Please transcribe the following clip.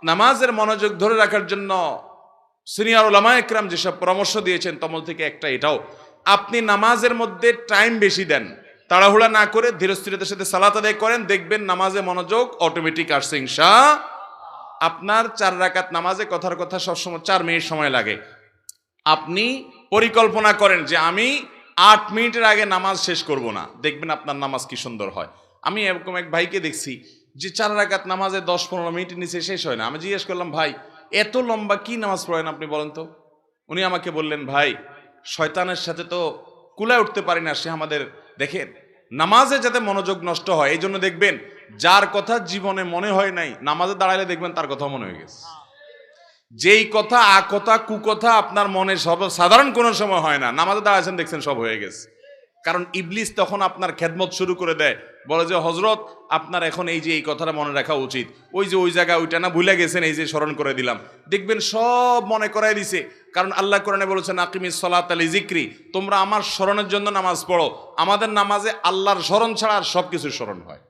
নামাজের মনোযোগ ধরে রাখার জন্য সিনিয়র উলামা একরাম যেসব পরামর্শ দিয়েছেন তমল থেকে একটা এটাও, আপনি নামাজের মধ্যে টাইম বেশি দেন, তাড়াহুড়া না করে ধীরস্থিরতার সাথে সালাত আদায় করেন, দেখবেন নামাজে মনোযোগ অটোমেটিক আসছে ইনশাআল্লাহ। আপনার 4 রাকাত নামাজে কথার কথা সবসময় 4 মিনিট সময় লাগে। আপনি পরিকল্পনা করেন যে আমি 8 মিনিটের আগে নামাজ শেষ করব না, দেখবেন আপনার নামাজ কি সুন্দর হয়। আমি এরকম এক ভাইকে দেখছি যে 4 রাকাত নামাজে 10-15 মিনিটের নিচে শেষ হয় না। আমি জিজ্ঞেস করলাম, ভাই এত লম্বা কি নামাজ পড়েন আপনি বলেন তো? উনি আমাকে বললেন, ভাই শয়তানের সাথে তো কুলায় উঠতে পারি না, সে আমাদের দেখেন নামাজে যাতে মনোযোগ নষ্ট হয় এই জন্য দেখবেন যার কথা জীবনে মনে হয় নাই নামাজে দাঁড়াইলে দেখবেন তার কথা মনে হয়ে গেছে। যেই কথা কথা কুকথা আপনার মনে সব সাধারণ কোনো সময় হয় না, নামাজে দাঁড়াচ্ছেন দেখছেন সব হয়ে গেছে। কারণ ইবলিস তখন আপনার খেদমত শুরু করে দেয়, বলে যে হজরত আপনার এখন এই যে এই কথাটা মনে রাখা উচিত, ওই যে ওই জায়গায় ওইটা না ভুলে গেছেন, এই যে স্মরণ করে দিলাম, দেখবেন সব মনে করাই দিছে। কারণ আল্লাহ কোরআনে বলেছেন আকিমিস সালাত লিযিকরি, তোমরা আমার স্মরণের জন্য নামাজ পড়ো। আমাদের নামাজে আল্লাহর স্মরণ ছাড়া আর সব কিছু স্মরণ হয়।